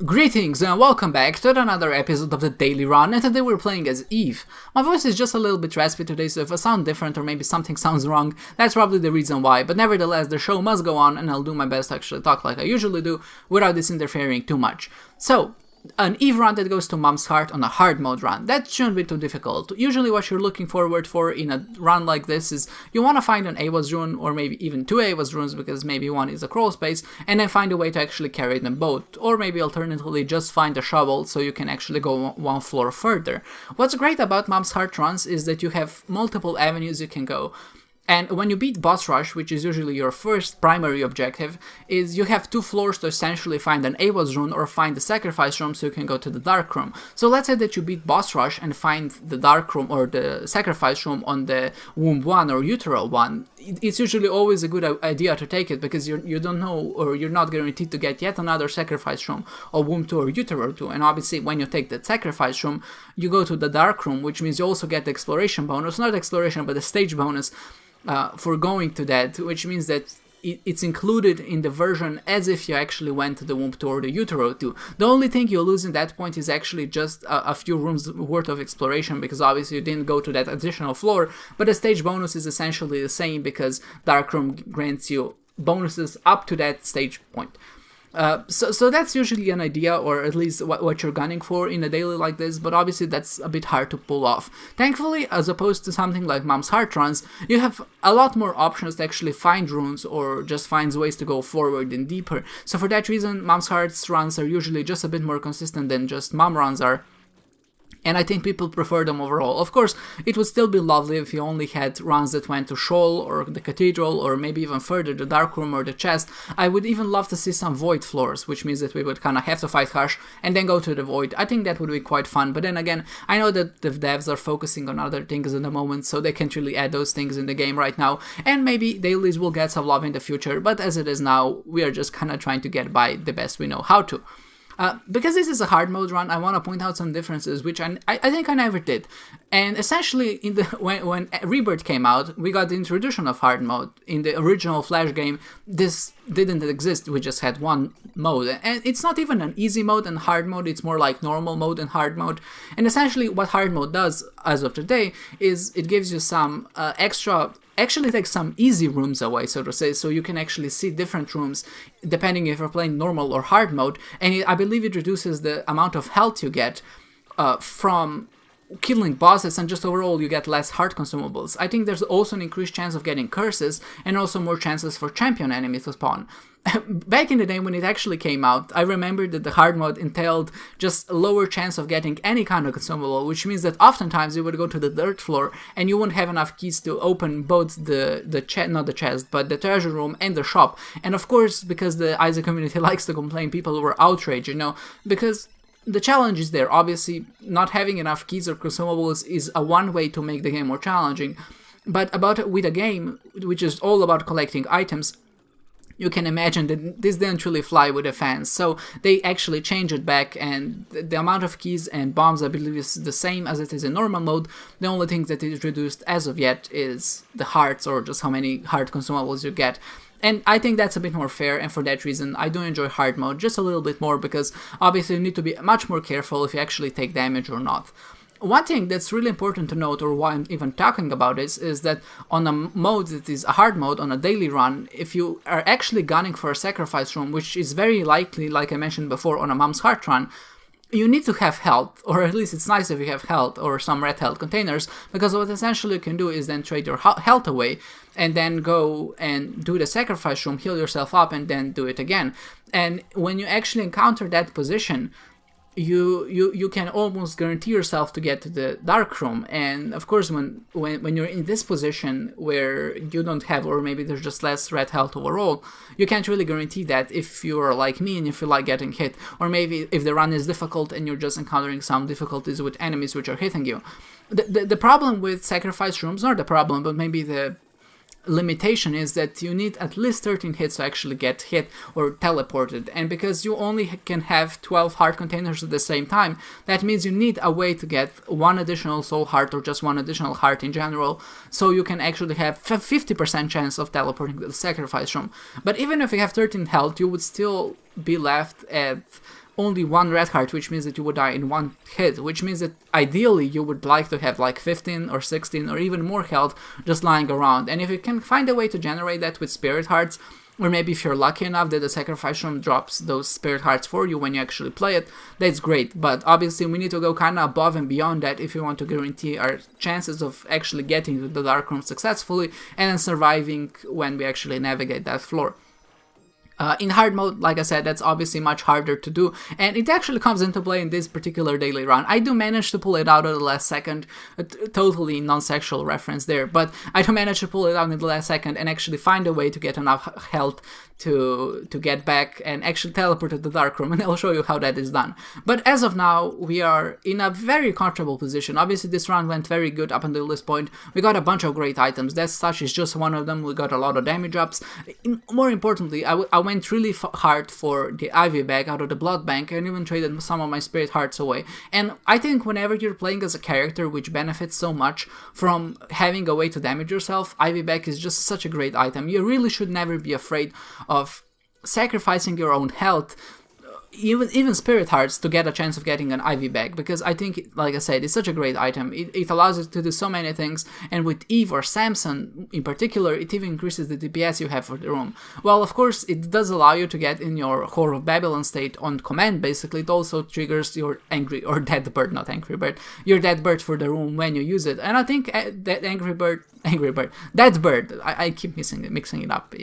Greetings and welcome back to another episode of the Daily Run, and today we're playing as Eve. My voice is just a little bit raspy today, so if I sound different or maybe something sounds wrong, that's probably the reason why, but nevertheless the show must go on and I'll do my best to actually talk like I usually do without this interfering too much. So, an Eve run that goes to Mom's Heart on a hard mode run. That shouldn't be too difficult. Usually what you're looking forward for in a run like this is you want to find an AWAS rune, or maybe even two AWAS runes because maybe one is a crawl space, and then find a way to actually carry them both. Or maybe alternatively just find a shovel so you can actually go one floor further. What's great about Mom's Heart runs is that you have multiple avenues you can go. And when you beat Boss Rush, which is usually your first primary objective, is you have two floors to essentially find an AWAS rune or find the Sacrifice Room so you can go to the Dark Room. So let's say that you beat Boss Rush and find the Dark Room or the Sacrifice Room on the Womb 1 or Utero 1. It's usually always a good idea to take it because you don't know, or you're not guaranteed to get yet another Sacrifice Room or Womb 2 or Utero 2. And obviously when you take that Sacrifice Room, you go to the Dark Room, which means you also get the Exploration bonus, not Exploration but the Stage bonus, for going to that, which means that it's included in the version as if you actually went to the Womb 2 or the Utero 2. The only thing you lose in that point is actually just a few rooms worth of exploration, because obviously you didn't go to that additional floor, but the stage bonus is essentially the same because Dark Room grants you bonuses up to that stage point. So that's usually an idea, or at least what you're gunning for in a daily like this, but obviously that's a bit hard to pull off. Thankfully, as opposed to something like Mom's Heart runs, you have a lot more options to actually find runes or just find ways to go forward and deeper. So for that reason, Mom's Heart's runs are usually just a bit more consistent than just Mom runs are. And I think people prefer them overall. Of course, it would still be lovely if you only had runs that went to Shoal or the Cathedral, or maybe even further, the Dark Room or the Chest. I would even love to see some Void floors, which means that we would kind of have to fight Hush and then go to the Void. I think that would be quite fun, but then again, I know that the devs are focusing on other things in the moment, so they can't really add those things in the game right now, and maybe dailies will get some love in the future, but as it is now, we are just kind of trying to get by the best we know how to. Because this is a hard mode run, I want to point out some differences, which I think I never did. And essentially, when Rebirth came out, we got the introduction of hard mode. In the original Flash game, this didn't exist, we just had one mode. And it's not even an easy mode and hard mode, it's more like normal mode and hard mode. And essentially what hard mode does, as of today, is it gives you some actually takes some easy rooms away, so to say, so you can actually see different rooms depending if you're playing normal or hard mode, and I believe it reduces the amount of health you get from killing bosses, and just overall you get less heart consumables. I think there's also an increased chance of getting curses, and also more chances for champion enemies to spawn. Back in the day when it actually came out, I remember that the hard mode entailed just a lower chance of getting any kind of consumable, which means that oftentimes you would go to the dirt floor and you wouldn't have enough keys to open both the treasure room and the shop. And of course, because the Isaac community likes to complain, people were outraged, because the challenge is there. Obviously, not having enough keys or consumables is a one way to make the game more challenging, but with a game which is all about collecting items, you can imagine that this didn't really fly with the fans, so they actually changed it back, and the amount of keys and bombs I believe is the same as it is in normal mode. The only thing that is reduced as of yet is the hearts, or just how many heart consumables you get. And I think that's a bit more fair, and for that reason I do enjoy hard mode just a little bit more, because obviously you need to be much more careful if you actually take damage or not. One thing that's really important to note, or why I'm even talking about this, is that on a mode that is a hard mode, on a daily run, if you are actually gunning for a sacrifice room, which is very likely, like I mentioned before, on a Mom's Heart run, you need to have health, or at least it's nice if you have health or some red health containers, because what essentially you can do is then trade your health away and then go and do the sacrifice room, heal yourself up, and then do it again. And when you actually encounter that position, you can almost guarantee yourself to get to the dark room. And of course, when you're in this position where you don't have, or maybe there's just less red health overall, you can't really guarantee that if you're like me and if you like getting hit, or maybe if the run is difficult and you're just encountering some difficulties with enemies which are hitting you. The problem with sacrifice rooms, not the problem, but maybe the limitation is that you need at least 13 hits to actually get hit or teleported, and because you only can have 12 heart containers at the same time, that means you need a way to get one additional soul heart or just one additional heart in general, so you can actually have 50% chance of teleporting to the sacrifice room. But even if you have 13 health, you would still be left at only one red heart, which means that you would die in one hit, which means that ideally you would like to have like 15 or 16 or even more health just lying around. And if you can find a way to generate that with spirit hearts, or maybe if you're lucky enough that the sacrifice room drops those spirit hearts for you when you actually play it, that's great. But obviously we need to go kind of above and beyond that if you want to guarantee our chances of actually getting to the dark room successfully and then surviving when we actually navigate that floor. In hard mode, like I said, that's obviously much harder to do, and it actually comes into play in this particular daily run. I do manage to pull it out at the last second, a totally non-sexual reference there, but I do manage to pull it out in the last second and actually find a way to get enough health to get back and actually teleport to the dark room, and I'll show you how that is done. But as of now, we are in a very comfortable position. Obviously, this run went very good up until this point. We got a bunch of great items. Death Touch is just one of them. We got a lot of damage ups. More importantly, I went really hard for the Ivy bag out of the blood bank and even traded some of my spirit hearts away. And I think whenever you're playing as a character which benefits so much from having a way to damage yourself, Ivy bag is just such a great item. You really should never be afraid of sacrificing your own health, even spirit hearts, to get a chance of getting an Ivy bag, because I think, like I said, it's such a great item. It allows you to do so many things, and with Eve or Samson in particular, it even increases the DPS you have for the room. Well, of course, it does allow you to get in your Whore of Babylon state on command. Basically, it also triggers your angry or dead bird, not angry bird, your dead bird for the room when you use it. And I think that dead bird, I keep mixing it up.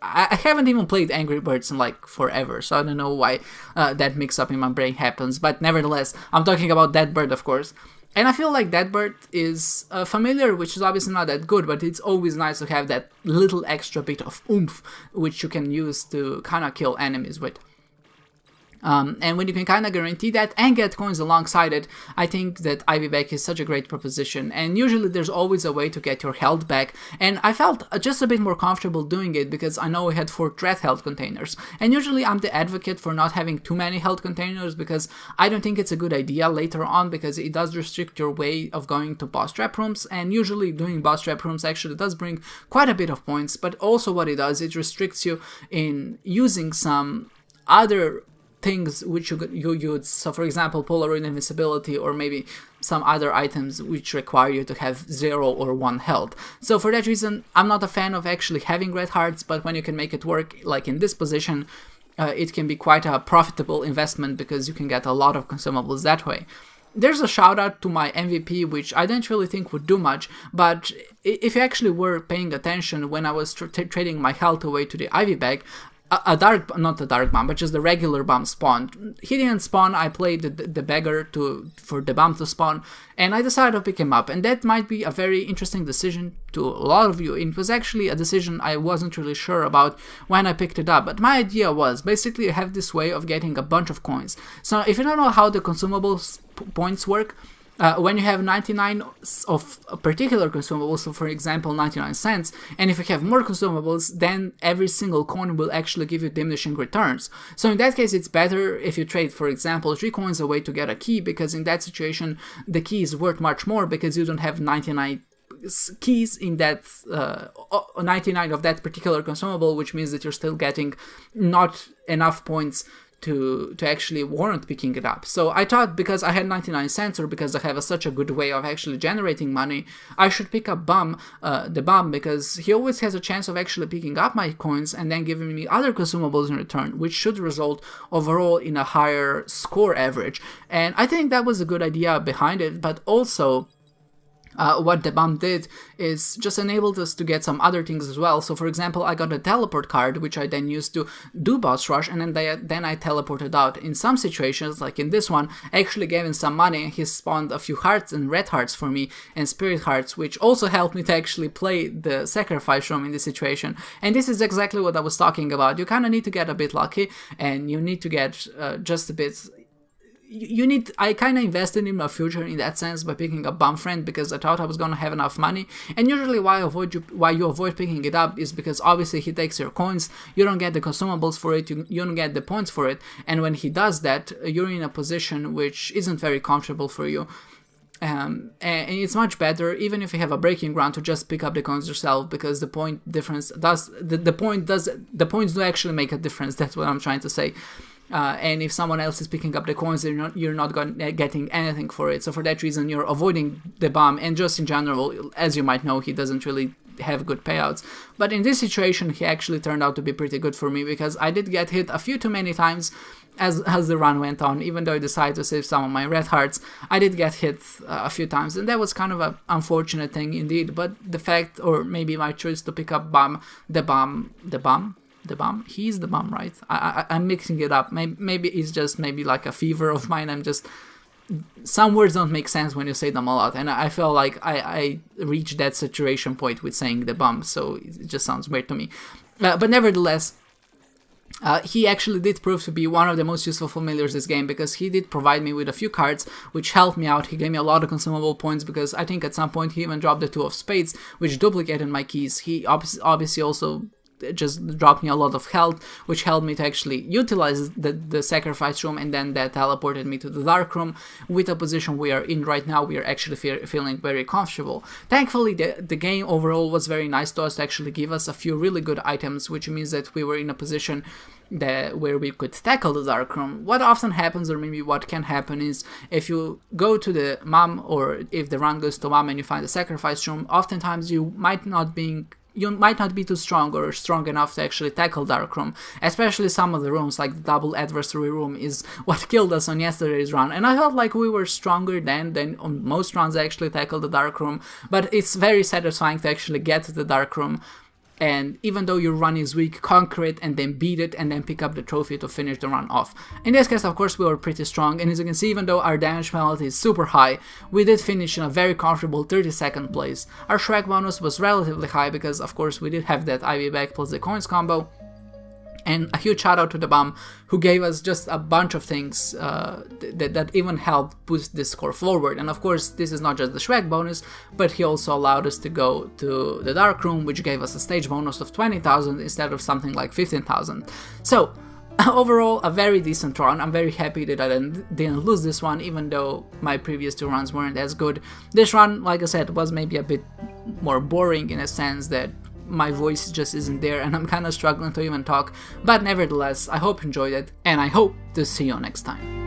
I haven't even played Angry Birds in like forever, so I don't know why that mix up in my brain happens, but nevertheless, I'm talking about Dead Bird, of course. And I feel like Dead Bird is familiar, which is obviously not that good, but it's always nice to have that little extra bit of oomph, which you can use to kind of kill enemies with. And when you can kind of guarantee that and get coins alongside it, I think that Ivy Bag is such a great proposition. And usually there's always a way to get your health back. And I felt just a bit more comfortable doing it because I know we had 4 threat health containers. And usually I'm the advocate for not having too many health containers because I don't think it's a good idea later on, because it does restrict your way of going to boss trap rooms. And usually doing boss trap rooms actually does bring quite a bit of points. But also what it does, it restricts you in using some other things which you use, so for example Polaroid Invincibility or maybe some other items which require you to have 0 or 1 health. So for that reason, I'm not a fan of actually having red hearts, but when you can make it work like in this position, it can be quite a profitable investment because you can get a lot of consumables that way. There's a shout out to my MVP, which I don't really think would do much, but if you actually were paying attention when I was trading my health away to the Ivy Bag, not the dark bomb, but just the regular bomb spawned. He didn't spawn. I played the beggar for the bomb to spawn, and I decided to pick him up. And that might be a very interesting decision to a lot of you. It was actually a decision I wasn't really sure about when I picked it up. But my idea was basically I have this way of getting a bunch of coins. So if you don't know how the consumables points work, when you have 99 of a particular consumable, so for example 99 cents, and if you have more consumables, then every single coin will actually give you diminishing returns. So in that case, it's better if you trade, for example, 3 coins away to get a key, because in that situation the key is worth much more because you don't have 99 keys in that 99 of that particular consumable, which means that you're still getting not enough points to actually warrant picking it up. So I thought, because I had 99 cents, or because I have such a good way of actually generating money, I should pick up the Bomb, because he always has a chance of actually picking up my coins and then giving me other consumables in return, which should result overall in a higher score average. And I think that was a good idea behind it, but also what the bomb did is just enabled us to get some other things as well. So for example, I got a teleport card, which I then used to do boss rush, and then I teleported out. In some situations, like in this one, I actually gave him some money. He spawned a few hearts and red hearts for me and spirit hearts, which also helped me to actually play the sacrifice room in this situation. And this is exactly what I was talking about. You kind of need to get a bit lucky, and you need to get just a bit... I kind of invested in my future in that sense by picking up Bomb Friend, because I thought I was going to have enough money. And usually why you avoid picking it up is because obviously he takes your coins, you don't get the consumables for it, you don't get the points for it, and when he does that, you're in a position which isn't very comfortable for you. And it's much better, even if you have a breaking ground, to just pick up the coins yourself, because the points do actually make a difference. That's what I'm trying to say. and if someone else is picking up the coins, you're not getting anything for it. So for that reason, you're avoiding the bomb, and just in general, as you might know, he doesn't really have good payouts. But in this situation, he actually turned out to be pretty good for me, because I did get hit a few too many times as the run went on. Even though I decided to save some of my red hearts, I did get hit a few times, and that was kind of an unfortunate thing indeed. But the fact, or maybe my choice to pick up the bomb, he's the bomb, right? I'm mixing it up. Maybe it's just like a fever of mine. Some words don't make sense when you say them a lot, and I feel like I reached that saturation point with saying the bomb, so it just sounds weird to me. But nevertheless, he actually did prove to be one of the most useful familiars this game, because he did provide me with a few cards which helped me out. He gave me a lot of consumable points, because I think at some point he even dropped the 2 of spades, which duplicated my keys. He obviously also just dropped me a lot of health, which helped me to actually utilize the sacrifice room, and then that teleported me to the dark room. With the position we are in right now, we are actually feeling very comfortable. Thankfully, the game overall was very nice to us to actually give us a few really good items, which means that we were in a position where we could tackle the dark room. What often happens, or maybe what can happen, is if you go to the mom, or if the run goes to mom and you find the sacrifice room, oftentimes you might not be too strong or strong enough to actually tackle Dark Room, especially some of the rooms, like the double adversary room is what killed us on yesterday's run, and I felt like we were stronger than on most runs I actually tackled the Dark Room, but it's very satisfying to actually get to the Dark Room, and even though your run is weak, conquer it and then beat it and then pick up the trophy to finish the run off. In this case, of course, we were pretty strong, and as you can see, even though our damage penalty is super high, we did finish in a very comfortable 32nd place. Our Shrek bonus was relatively high because, of course, we did have that IV back plus the coins combo. And a huge shout out to the bomb, who gave us just a bunch of things that even helped boost this score forward. And of course, this is not just the Shrek bonus, but he also allowed us to go to the Dark Room, which gave us a stage bonus of 20,000 instead of something like 15,000. So, overall, a very decent run. I'm very happy that I didn't lose this one, even though my previous 2 runs weren't as good. This run, like I said, was maybe a bit more boring in a sense that my voice just isn't there and I'm kind of struggling to even talk, but nevertheless, I hope you enjoyed it, and I hope to see you next time.